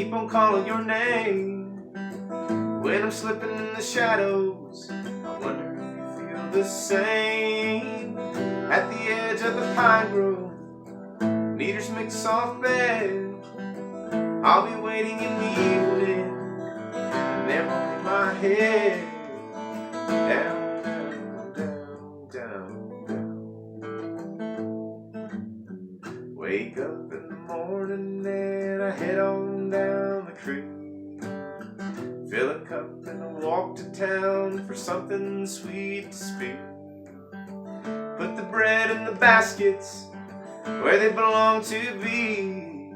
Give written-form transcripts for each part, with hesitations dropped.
keep on calling your name. When I'm slipping in the shadows, I wonder if you feel the same. At the edge of the pine grove, leaders make a soft bed. I'll be waiting in the evening, and there will be my head down, down, down, down. Wake up in the morning and I head on down the creek. Fill a cup and I walk to town for something sweet to speak. Put the bread in the baskets where they belong to be.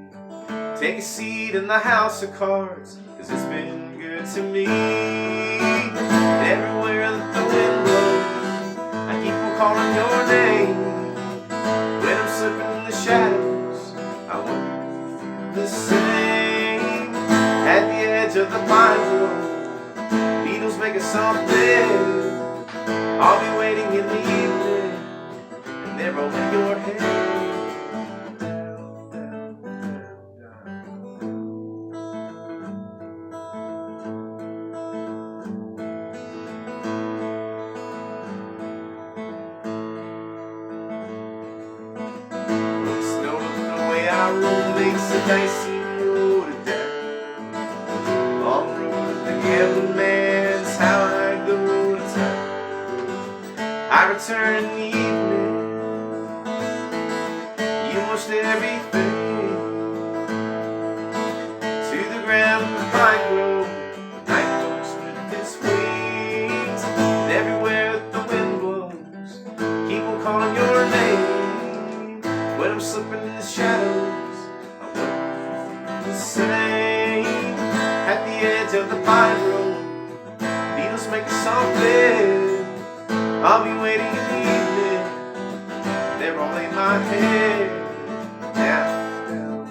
Take a seat in the house of cards, 'cause it's been good to me. And everywhere that the wind blows, I keep on calling your name. When I'm slipping in the shadows, I wonder if you feel the same. At the edge of the pine grove, needles make a soft bed. I'll be waiting in the evening, and they're rolling your head. Makes a dicey road down. Long road to the gambling man's how I go to town. I return in the evening, you washed everything to the ground in the pine grove. The night folks with its wings, and everywhere that the wind blows, keep on calling your name. When I'm slipping in the shadows, the same. At the edge of the pine grove, needles make a soft bed. I'll be waiting in the evening, they're all in my head. Down, down,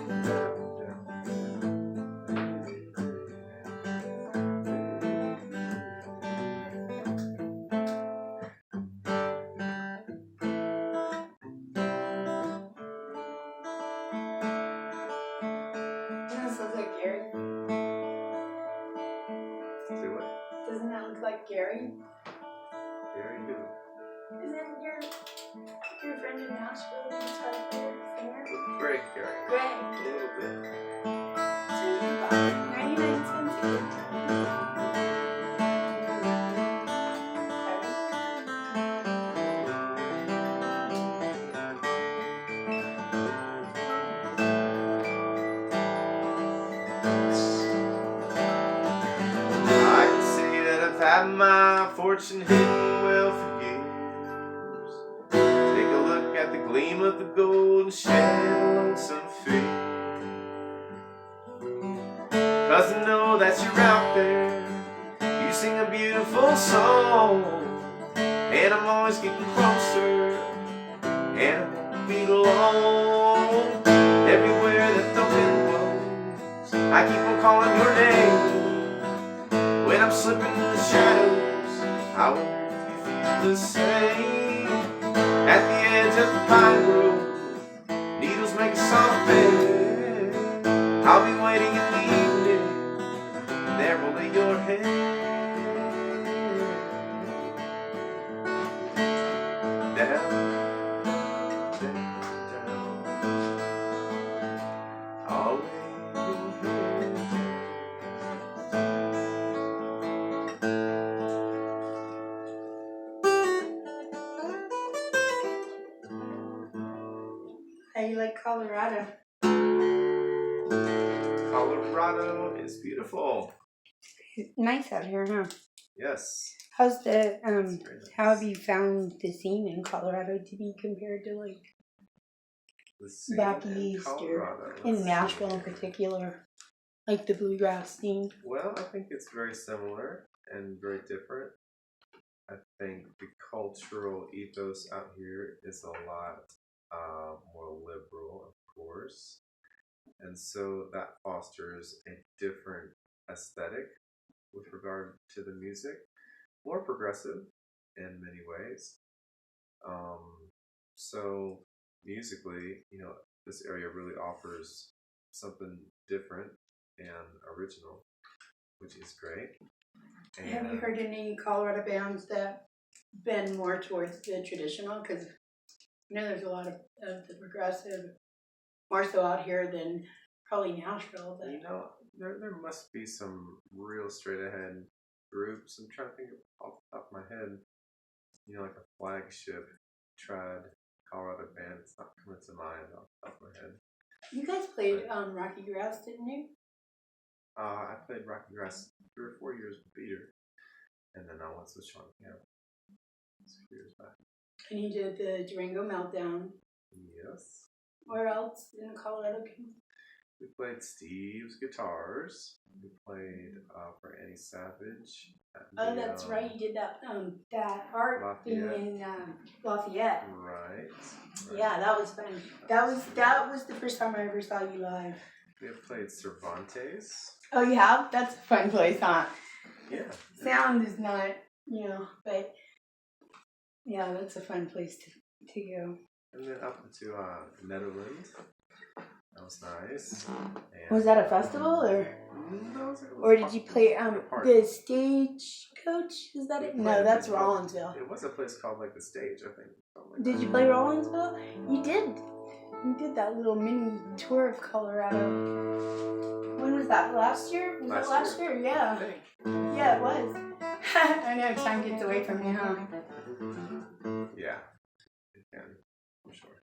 That sounds like Gary. say what? Doesn't that look like Gary? Gary who? Isn't your friend in Nashville the guitar player, singer? Greg Gary. Greg. A little bit. So you bought 99 cents a guitar. I can say that I've had my fortune hidden well for years. Take a look at the gleam of the gold and shed a lonesome fear. 'Cause I know that you're out there, you sing a beautiful song, and I'm always getting closer, and I won't be long. Everywhere that the wind blows, I keep on calling your name. When I'm slipping in the shadows, I wonder if you feel the same. At the edge of the pine grove, needles make a soft bed. I'll be waiting in the evening, and there will lay your head. Down, down, down. I'll lay your head. How you like Colorado? Colorado is beautiful. Nice out here, huh? Yes. How's the It's very nice. how have you found the scene in Colorado to be compared to like The scene back in east or Colorado, in let's Nashville see. in particular, like the bluegrass scene? Well, I think it's very similar and very different. I think the cultural ethos out here is a lot more liberal, of course. And so that fosters a different aesthetic with regard to the music, more progressive in many ways. So musically, this area really offers something different and original, which is great. And Have you heard any Colorado bands that bend more towards the traditional? Because there's a lot of the progressive, more so out here than probably Nashville. But there must be some real straight ahead groups. I'm trying to think off the top of my head. Like a flagship trad Colorado band. It's not coming to mind off the top of my head. You guys played Rocky Grass, didn't you? I played Rocky Grass 3 or 4 years with Peter, and then I went to Sean Camp 2 years back. And you did the Durango Meltdown. Yes. Where else in Colorado? We played Steve's Guitars. We played for Annie Savage. Oh, that's right. You did that art thing in Lafayette. Right. Yeah, that was fun. That was the first time I ever saw you live. We have played Cervantes. Oh, you have? That's a fun place, huh? Yeah. Sound is not, but yeah, that's a fun place to go. And then up to Netherlands. That was nice. And, was that a festival or did you play the Stagecoach? Is that it? No, that's Rollinsville. It was a place called like the Stage, I think. Did you play Rollinsville? You did. You did that little mini tour of Colorado. When was that? Last year? Was that last year? Yeah. Yeah, it was. I know time gets away from you, huh? Yeah. It can, for sure.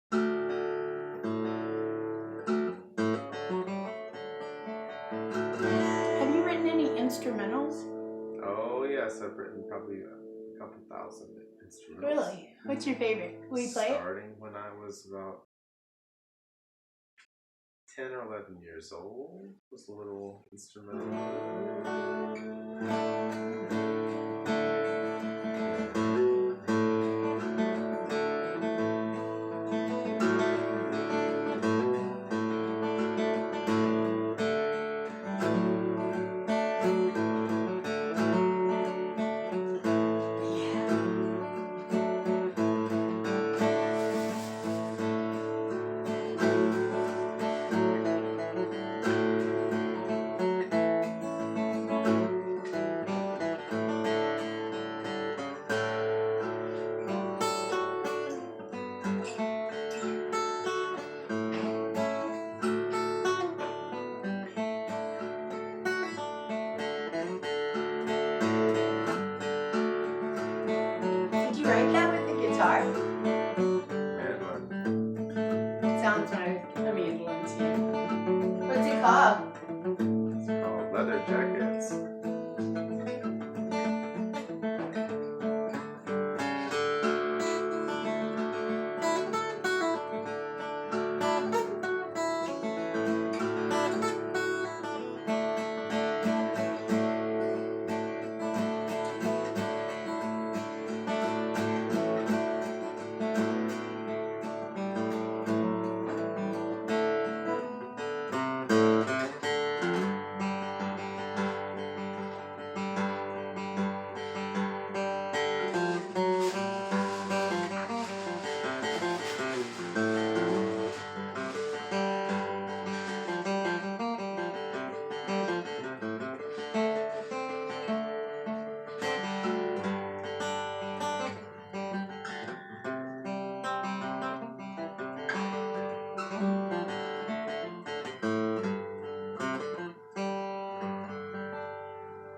Have you written any instrumentals? Oh yes, I've written probably a couple thousand instrumentals. Really? What's your favorite? Will you play it? Starting when I was about 10 or 11 years old, was a little instrumental. Right now with the guitar? Mandolin. It sounds like a mandolin too. What's it called? It's called Leather Jackets.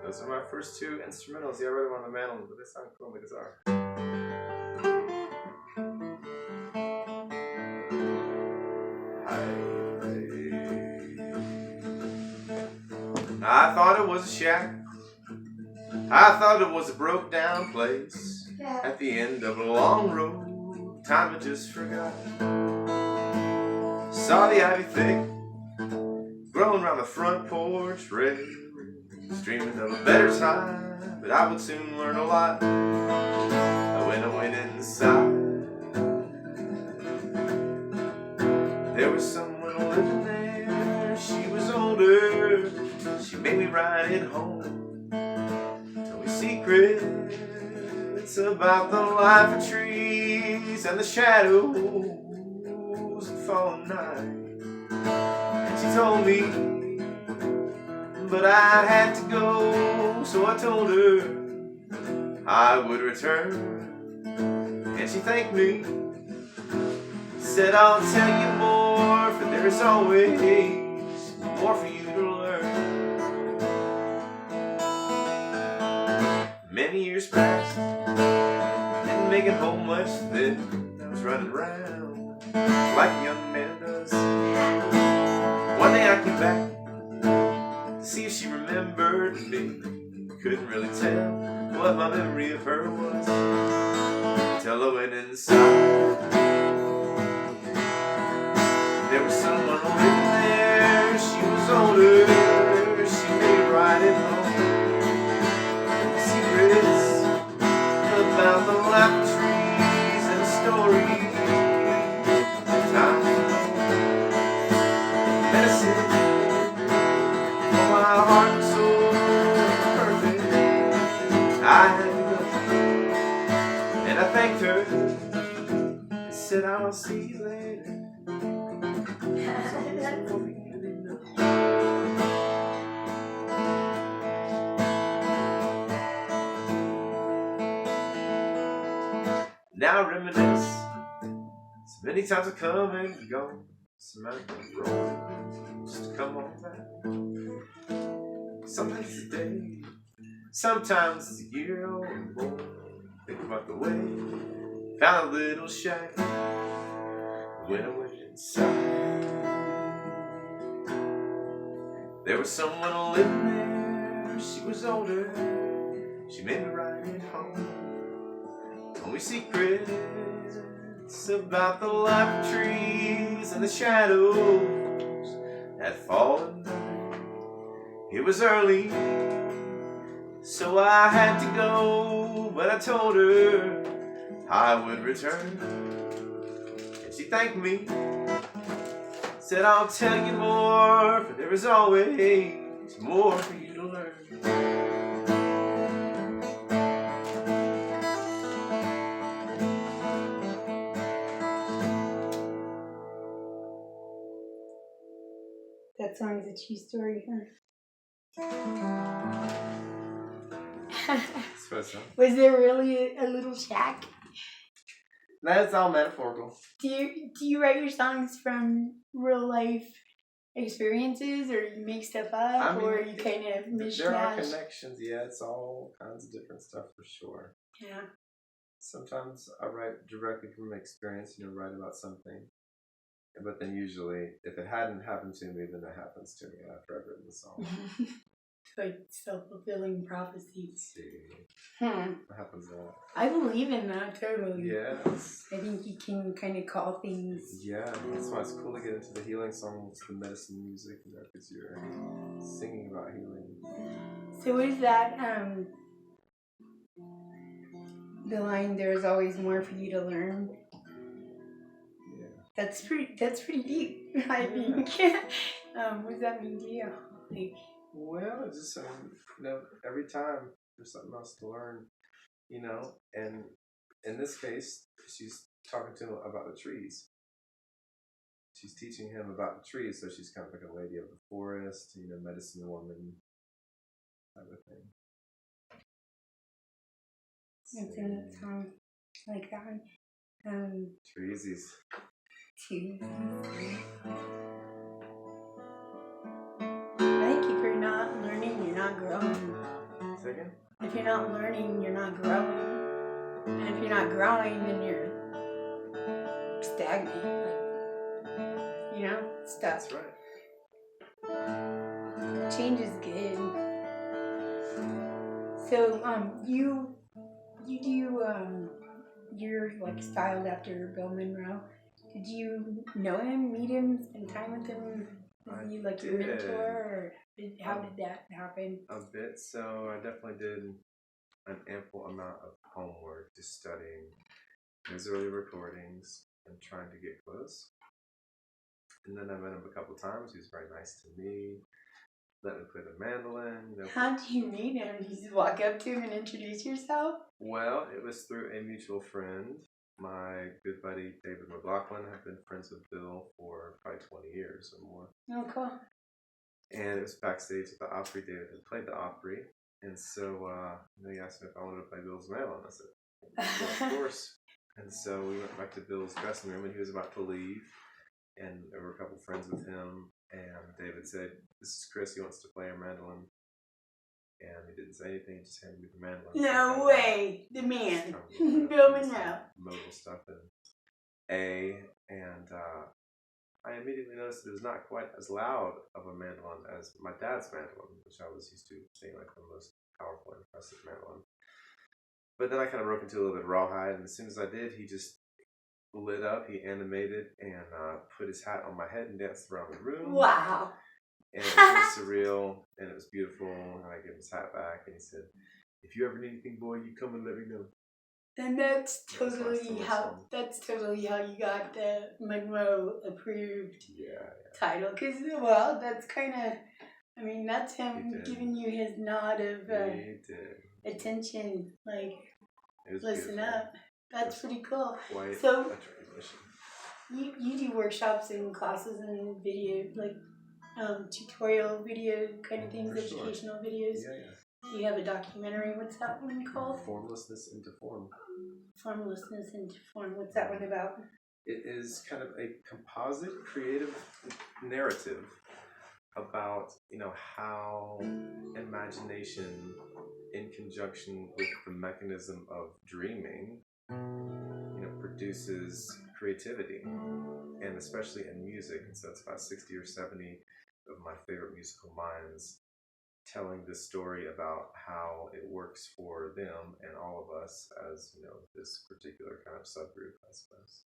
Those are my first 2 instrumentals. Yeah, I wrote them on the mandolin, but they sound cool on the guitar. I thought it was a shack. I thought it was a broke down place at the end of a long road. Time I just forgot. Saw the ivy thick growing around the front porch rail. Dreaming of a better time, but I would soon learn a lot when I went inside. There was someone living there. She was older. She made me ride it home. Told me secrets about the life of trees and the shadows of falling night. And she told me but I had to go, so I told her I would return. And she thanked me, said I'll tell you more, for there's always more for you to learn. Many years passed, didn't make it home much then. I was running around like a young man does. One day I came back to see if she remembered me. Couldn't really tell what my memory of her was until I went inside. There was someone living there. She was older. She made it right at home. Secrets about the laughing trees and stories of time. Medicine for my heart and soul. Perfect. I had to go, and I thanked her and said I'll see you later. Now I reminisce. So many times I come and go. Some mountain road just to come on back. Sometimes it's a day, sometimes it's a year or more. Think about the way found a little shack when I went inside. There was someone living there. She was older. She made me right at home. Told me secrets about the live trees and the shadows that fall at night. It was early, so I had to go, but I told her I would return. And she thanked me, said I'll tell you more, for there is always more for you to learn. That song is a true story, huh? Was there really a little shack? That's all metaphorical. Do you write your songs from real life experiences, or you make stuff up, or you kind of mishmash? There are connections, yeah. It's all kinds of different stuff for sure. Yeah. Sometimes I write directly from experience, write about something. But then usually, if it hadn't happened to me, then it happens to me after I've written the song. Like self-fulfilling prophecies. Let's see. What happens there? I believe in that, totally. Yes. I think you can kind of call things. Yeah, that's why it's cool to get into the healing songs, the medicine music, because you're singing about healing. So is that, the line, "There's always more for you to learn"? That's pretty deep, I think. What does that mean to you? Like, well, it's just every time there's something else to learn, and in this case, she's talking to him about the trees. She's teaching him about the trees, so she's kind of like a lady of the forest, medicine woman type of thing. it's in that song, like that one. Treesies. I think if you're not learning, you're not growing. Second? If you're not learning, you're not growing. And if you're not growing, then you're stagnant. Stuck. That's right. Change is good. So, you do, you're like styled after Bill Monroe. Did you know him, meet him, spend time with him? Was he like your mentor, or how did that happen? A bit. So I definitely did an ample amount of homework, just studying his early recordings and trying to get close. And then I met him a couple times. He was very nice to me. Let me play the mandolin. How did you meet him? Did you just walk up to him and introduce yourself? Well, it was through a mutual friend. My good buddy David McLaughlin had been friends with Bill for probably 20 years or more. Oh, cool. And it was backstage at the Opry. David had played the Opry. And so he asked me if I wanted to play Bill's mandolin. I said, well, of course. And so we went back to Bill's dressing room, and he was about to leave. And there were a couple friends with him. And David said, "This is Chris. He wants to play a mandolin." And he didn't say anything. He just handed me the mandolin. No way. The man. Bill Monroe. Modal stuff in A. And I immediately noticed it was not quite as loud of a mandolin as my dad's mandolin, which I was used to being like the most powerful and impressive mandolin. But then I kind of broke into a little bit of rawhide, and as soon as I did, he just lit up, he animated, and put his hat on my head and danced around the room. Wow. And it was really surreal, and it was beautiful, and I gave him his hat back, and he said, "If you ever need anything, boy, you come and let me know." And that's totally how you got the Monroe approved title. Because, well, that's kind of, I mean, that's him giving you his nod of attention. Like, listen beautiful. Up. That's pretty cool. So, you do workshops and classes and video, like tutorial video kind of things, educational videos. Yeah. You have a documentary. What's that one called? Formlessness into Form. Formlessness into Form. What's that one about? It is kind of a composite creative narrative about, how imagination in conjunction with the mechanism of dreaming, produces creativity, and especially in music. And so it's about 60 or 70 of my favorite musical minds telling this story about how it works for them and all of us as, this particular kind of subgroup, I suppose.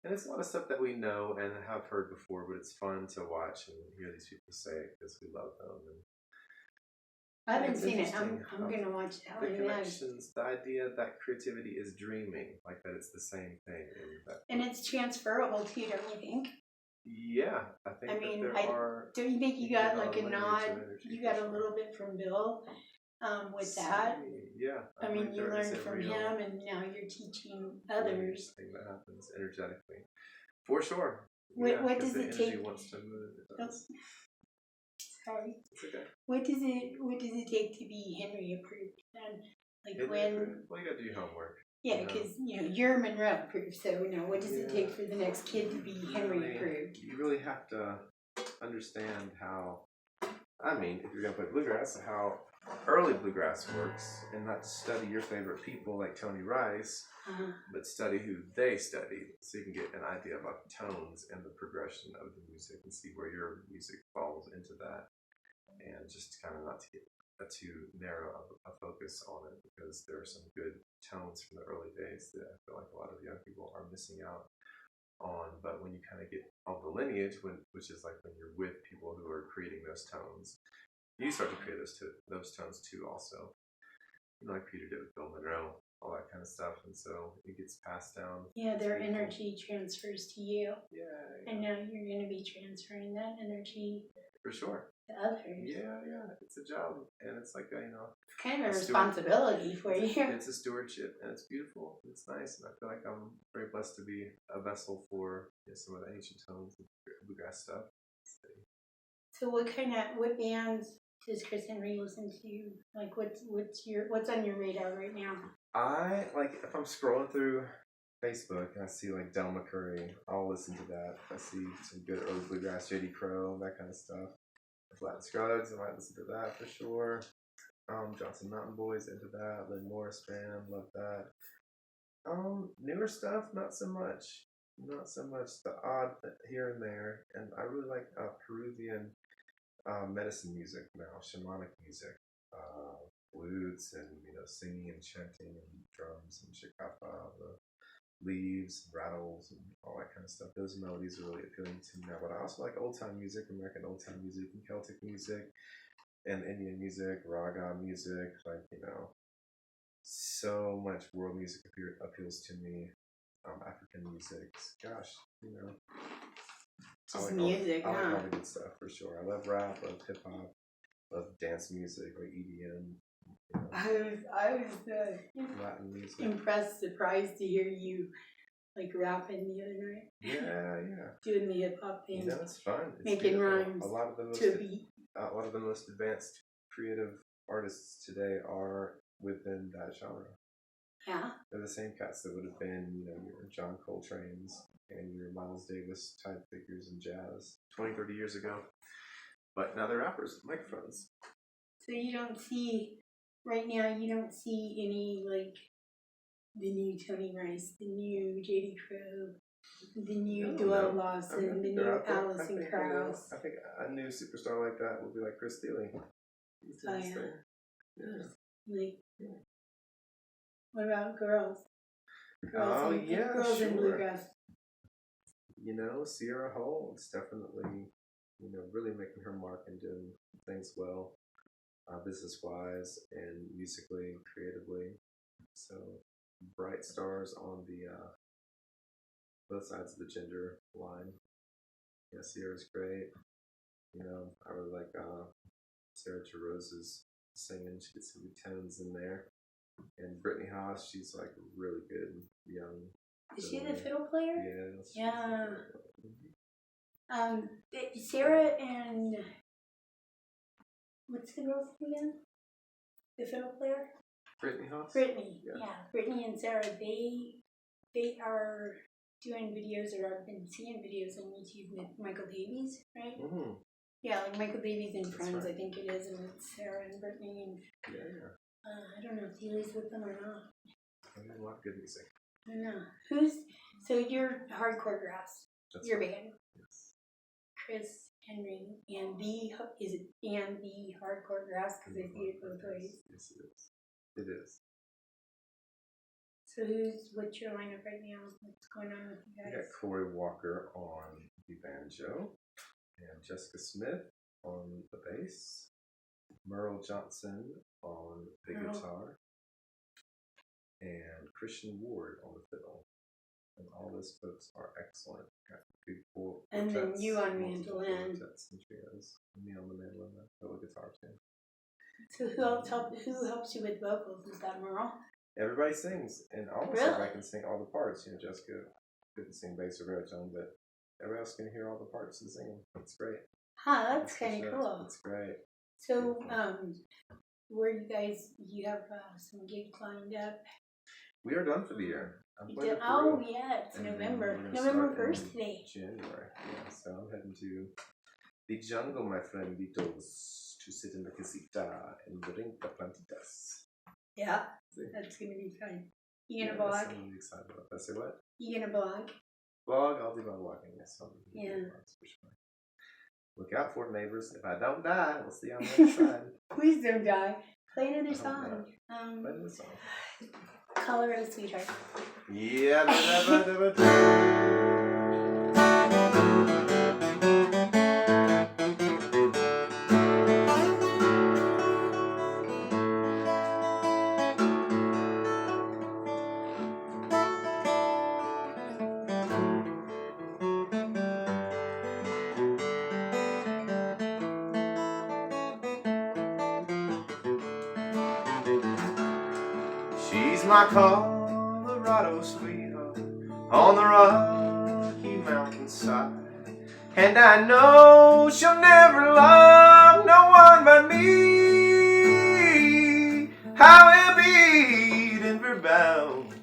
And it's a lot of stuff that we know and have heard before, but it's fun to watch and hear these people say it because we love them. And I haven't seen it. I'm going to watch that. The connections, the idea that creativity is dreaming, like that it's the same thing. And it's transferable too, don't you think? Yeah, I think don't you think you got like a nod? You got a little bit from Bill with that. Yeah. I mean, you learned from him, and now you're teaching others. Thing that happens energetically, for sure. What does it take? Wants to move. Sorry. It's okay. What does it take to be Henry approved then? Like when? Well, you gotta do your homework. Yeah, because you're Monroe approved, so what does it take for the next kid to be Henry approved? You really have to understand how. I mean, if you're gonna play bluegrass, how early bluegrass works, and not study your favorite people like Tony Rice, but study who they studied, so you can get an idea about the tones and the progression of the music, and see where your music falls into that, and just kind of not to get too narrow a focus on it, because there are some good tones from the early days that I feel like a lot of young people are missing out on. But when you kind of get on the lineage, which is like when you're with people who are creating those tones, you start to create those tones too also. Like Peter did with Bill Monroe, all that kind of stuff, and so it gets passed down. Yeah, their energy transfers to you. Yeah. And now you're going to be transferring that energy. For sure. To others. Yeah, it's a job, and it's like it's kind of a responsibility for you. It's a stewardship, and it's beautiful. It's nice, and I feel like I'm very blessed to be a vessel for some of the ancient tones and bluegrass stuff. So what bands does Chris Henry listen to? Like, what's on your radar right now? I if I'm scrolling through Facebook and I see like Del McCurry, I'll listen to that. If I see some good early bluegrass, J.D. Crowe, that kind of stuff. Flat Scruggs, I might listen to that for sure. Johnson Mountain Boys, into that. Lynn Morris Band, love that. Newer stuff, not so much. Not so much. The odd here and there. And I really like Peruvian medicine music now, shamanic music. Flutes and singing and chanting and drums and shikapa, the leaves, rattles, and all that kind of stuff. Those melodies are really appealing to me now. But I also like old-time music, American old-time music, and Celtic music, and Indian music, raga music. So much world music appeals to me. African music, gosh, Just I like music, I like all the good stuff for sure. I love rap, love hip hop, love dance music, like EDM. I was impressed, surprised to hear you rapping the other night. Yeah. Doing the hip hop thing. It's fun. It's making beautiful. rhymes a lot of the most to a beat. a lot of the most advanced creative artists today are within that genre. Yeah. They're the same cats that would have been, you know, your John Coltrane's and your Miles Davis type figures in jazz 20, 30 years ago. But now they're rappers with microphones. So you don't see, right now, you don't see any, like, the new Tony Rice, the new J.D. Crowe, the new Joel Lawson, the new Alison Krauss. I think a new superstar like that would be like Chris Steele. Oh, yeah. Yeah. Like, what about girls? Oh, yeah, girls in sure. bluegrass. You know, Sierra Hull's definitely, you know, really making her mark and doing things well, business-wise and musically, creatively. So, bright stars on the both sides of the gender line. Yeah, Sierra's great. You know, I really like Sarah Jarosa's singing. She gets some good tones in there. And Brittany Haas, she's like really good, young. Is she the fiddle player? Yes. Yeah. Sarah and what's the girl's name again? The fiddle player? Brittany Haas? Brittany. Yeah. Yeah. Brittany and Sarah, they are doing videos, or I've been seeing videos on YouTube with Michael Davies, right? Mm-hmm. Yeah, like Michael Davies and Friends, right. I think it is, and it's Sarah and Brittany, and I don't know if Dealey's with them or not. There's a lot of good music. I don't know. So you're Hardcore Grass, That's your right. band. Yes. Chris Henry, and is it and the Hardcore Grass? Because I see it both ways. Yes, it is. It is. So what's your lineup right now? What's going on with you We guys? got Corey Walker on the banjo, and Jessica Smith on the bass, Merle Johnson on the guitar, and Christian Ward on the fiddle. And all those folks are excellent. Got big And then quartets, you on multiple mandolin. quartets and trios. And me on the mandolin, the fiddle guitar too. So who helps you with vocals? Is that Merle? Everybody sings, and almost Really? everybody can sing all the parts. You know, Jessica couldn't sing bass or baritone, but everybody else can hear all the parts and sing them. It's great. Huh, that's kind of cool. It's great. So, where you have some gigs lined up? We are done for the year. Oh yeah, it's November 1st today. January. Yeah, so I'm heading to the jungle, my frienditos, to sit in the casita and drink the plantitas. Yeah, that's gonna be fun. You gonna blog? I'm really excited about that. Say what? You gonna blog? Blog? I'll do my blogging. Yes, Yeah. For sure. Look out for it, neighbors. If I don't die, we'll see on the other side. Please don't die. Play another song. Play another song. Colorado Sweetheart. Yeah. She's my Colorado sweetheart on the Rocky Mountainside, and I know she'll never love no one but me. I will be Denver bound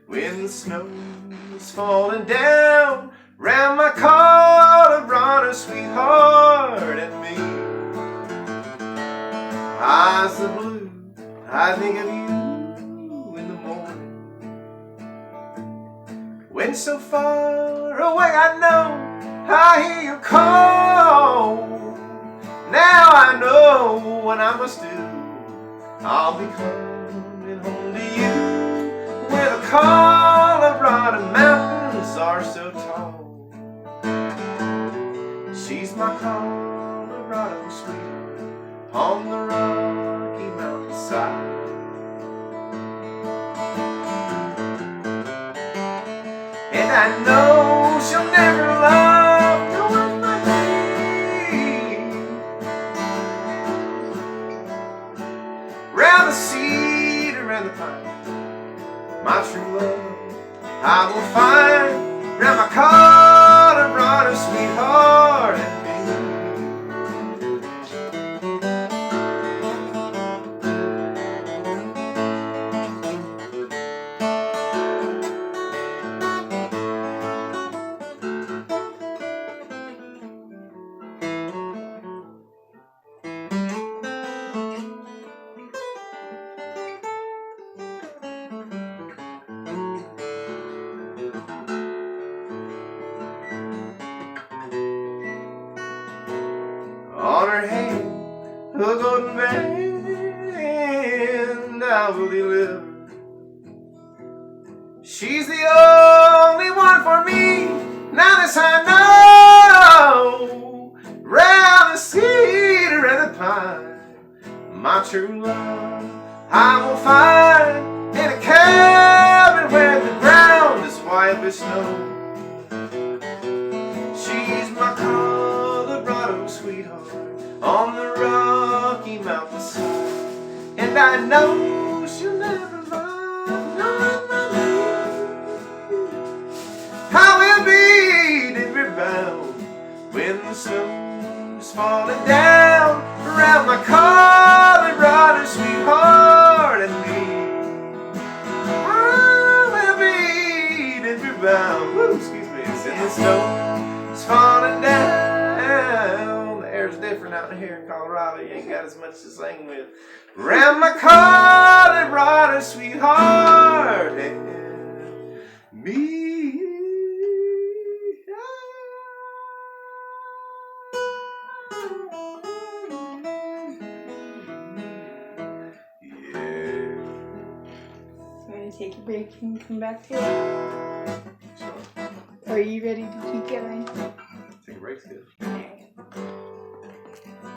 when the snow's falling down round my Colorado sweetheart and me. Eyes of blue, I think of you in the morning. When so far away I know I hear you call. Now I know what I must do. I'll be coming home to you, where the Colorado mountains are so tall. She's my Colorado sweetheart on the Rocky Mountainside. And I know she'll never love no one but me. Round the cedar and the pine, my true love I will find round my Colorado sweetheart and me. On her hand, a golden band I will deliver. She's the only one for me, now this I know. Round the cedar and the pine, my true love I will find in a cabin where the ground is white with snow. She's my Colorado sweetheart on the Rocky Mountainside, and I know she'll never mind. No, I will be digger bound when the snow's falling down around my Colorado sweetheart and me. I will be digger bound. Woo, excuse me. It's in the snow. It's falling down. The air's different out here in Colorado. You ain't got as much to sing with. Around my Colorado sweetheart and me. Take a break and come back to it? Sure. Or are you ready to keep going? Take a break's good.